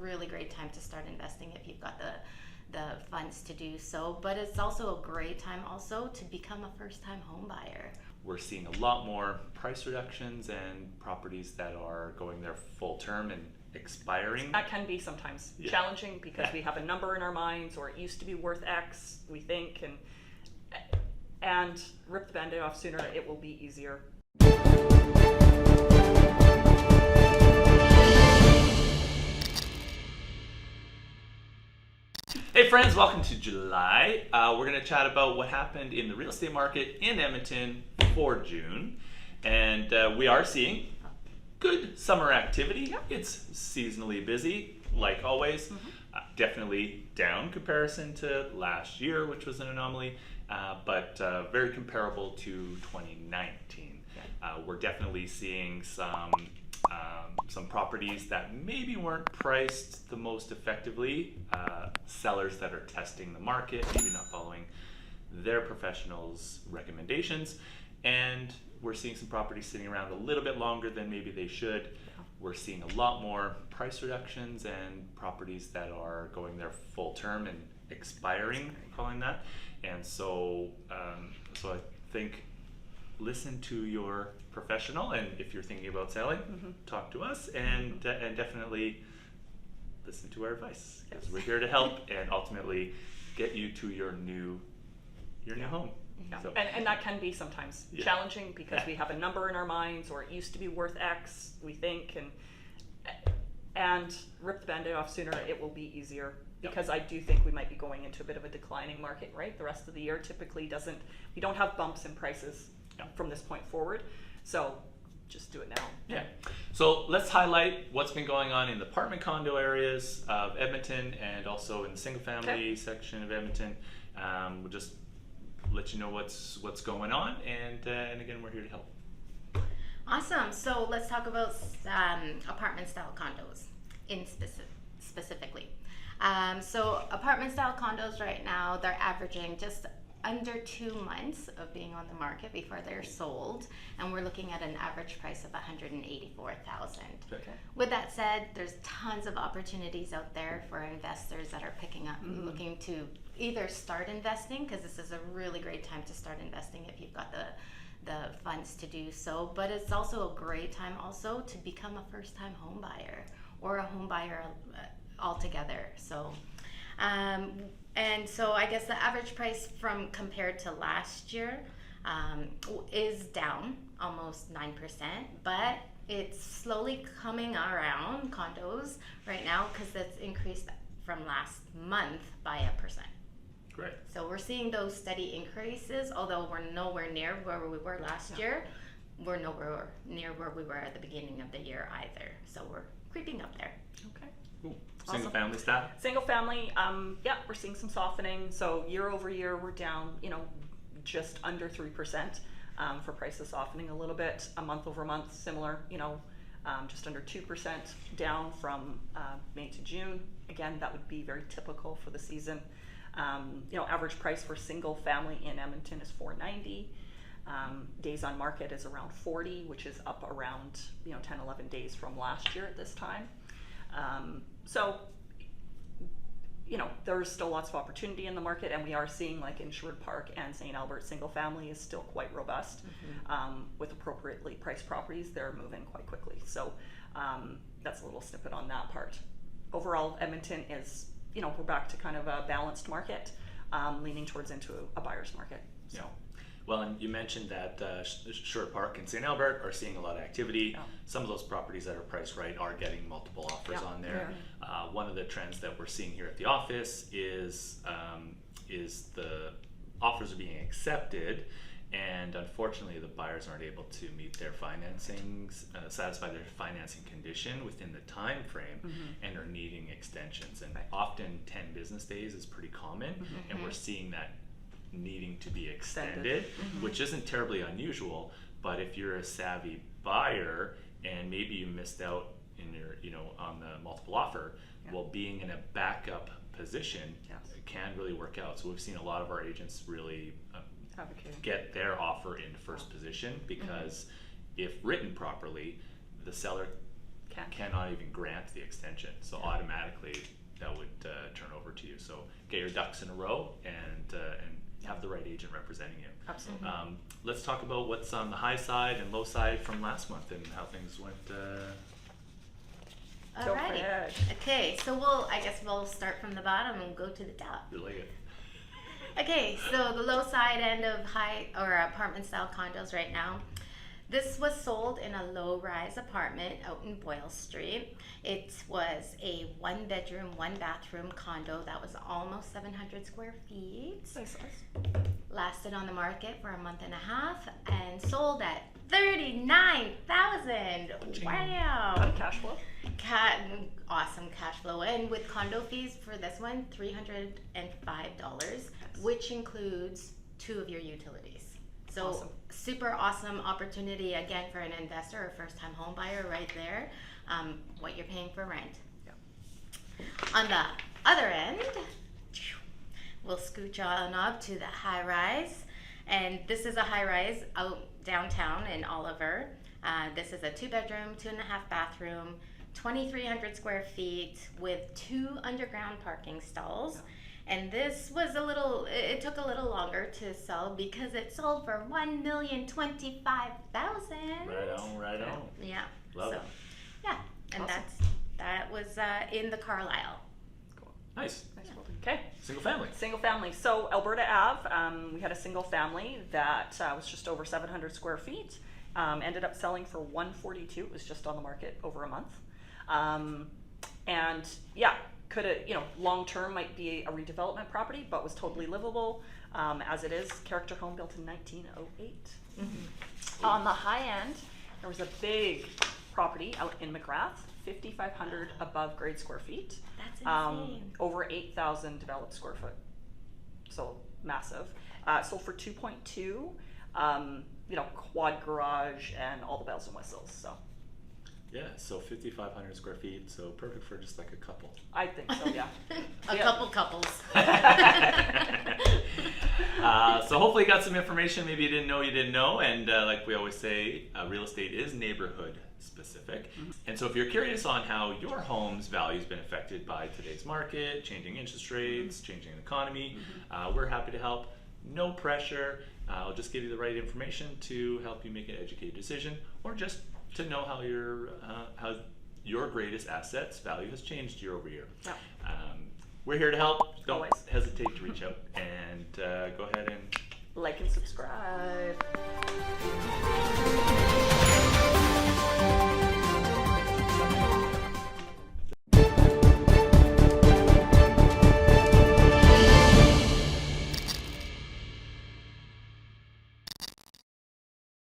really great time to start investing if you've got the funds to do so. But it's also a great time also to become a first-time home buyer. We're seeing a lot more price reductions and properties that are going their full term and expiring. That can be sometimes challenging because we have a number in our minds, or it used to be worth X, we think, and rip the Band-Aid off sooner, it will be easier. Hey friends, welcome to July. We're going to chat about what happened in the real estate market in Edmonton for June. And we are seeing good summer activity. Yep. It's seasonally busy, like always. Definitely down comparison to last year, which was an anomaly, but very comparable to 2019. We're definitely seeing some properties that maybe weren't priced the most effectively, sellers that are testing the market, maybe not following their professionals' recommendations, and we're seeing some properties sitting around a little bit longer than maybe they should. We're seeing a lot more price reductions and properties that are going their full term and expiring, calling that. And so I think listen to your professional, and if you're thinking about selling, talk to us, and definitely listen to our advice, because we're here to help and ultimately get you to your new home. So, and that can be sometimes challenging because we have a number in our minds, or it used to be worth X, we think, and rip the Band-Aid off sooner, it will be easier. Because I do think we might be going into a bit of a declining market, right? The rest of the year typically we don't have bumps in prices from this point forward. So just do it now. Yeah. So let's highlight what's been going on in the apartment condo areas of Edmonton and also in the single family section of Edmonton. We'll just let you know what's going on, and again, we're here to help. Awesome. So let's talk about apartment style condos specifically. So apartment style condos right now, they're averaging just under 2 months of being on the market before they're sold, and we're looking at an average price of $184,000. Okay. With that said, there's tons of opportunities out there for investors that are picking up, looking to either start investing, because this is a really great time to start investing if you've got the funds to do so, but it's also a great time also to become a first-time home buyer or a home buyer altogether. So and so I guess the average price compared to last year is down almost 9%, but it's slowly coming around condos right now because it's increased from last month by 1%. Great. So we're seeing those steady increases, although we're nowhere near where we were last year. We're nowhere near where we were at the beginning of the year either. So we're creeping up there. Okay. Cool. Single family style? Single family, we're seeing some softening. So year over year, we're down, just under 3% for prices softening a little bit. A month over month, similar, just under 2% down from May to June. Again, that would be very typical for the season. Average price for single family in Edmonton is $490. Days on market is around 40, which is up around 10, 11 days from last year at this time. So there's still lots of opportunity in the market, and we are seeing, like in Sherwood Park and St. Albert, single family is still quite robust. With appropriately priced properties, they're moving quite quickly. So that's a little snippet on that part. Overall, Edmonton is, we're back to kind of a balanced market, leaning towards into a buyer's market. So. Yeah. Well, and you mentioned that Sherwood Park and St. Albert are seeing a lot of activity. Some of those properties that are priced right are getting multiple offers on there. One of the trends that we're seeing here at the office is the offers are being accepted, and unfortunately the buyers aren't able to meet their satisfy their financing condition within the time frame, and are needing extensions. And often 10 business days is pretty common, and we're seeing that needing to be extended, which isn't terribly unusual. But if you're a savvy buyer and maybe you missed out in your on the multiple offer, well, being in a backup position can really work out. So we've seen a lot of our agents really get their offer in first position, because if written properly, the seller cannot even grant the extension. So automatically that would turn over to you. So get your ducks in a row and have the right agent representing you. Absolutely. Let's talk about what's on the high side and low side from last month and how things went. Go for Alrighty. it. Okay, so I guess we'll start from the bottom and go to the top. You like it? Okay, so the low side end of high or apartment style condos right now. This was sold in a low-rise apartment out in Boyle Street. It was a 1-bedroom, 1-bathroom condo that was almost 700 square feet. Nice. Lasted on the market for a month and a half and sold at $39,000. Wow! Got a cash flow. Awesome cash flow. And with condo fees for this one, $305, which includes 2 of your utilities. So Awesome. super awesome opportunity again for an investor or first time home buyer right there. What you're paying for rent. Yeah. On the other end, we'll scooch on up to the high rise. And this is a high rise out downtown in Oliver. This is a 2-bedroom, 2.5-bathroom, 2,300 square feet with 2 underground parking stalls. Yeah. And this was it took a little longer to sell because it sold for $1,025,000. Right on. Yeah. Love it. Yeah, and Awesome. that was in the Carlisle. Cool. Nice. Nice building. Okay. Single family. Single family. So Alberta Ave, we had a single family that was just over 700 square feet. Ended up selling for $142. It was just on the market over a month. And yeah, could have, long term might be a redevelopment property, but was totally livable as it is. Character home built in 1908. Mm-hmm. On the high end, there was a big property out in McGrath, 5,500 above grade square feet. That's insane. Over 8,000 developed square foot. So massive. Sold for 2.2. Quad garage and all the bells and whistles. So Yeah, so 5,500 square feet, so perfect for just like a couple. I think so, yeah. A couple couples. So hopefully you got some information maybe you didn't know, and like we always say, real estate is neighborhood specific. And so if you're curious on how your home's value has been affected by today's market, changing interest rates, changing economy, we're happy to help. No pressure. I'll just give you the right information to help you make an educated decision, or just to know how your greatest asset's value has changed year over year. Yeah. We're here to help. Don't Always. hesitate to reach out, and go ahead and Like and subscribe.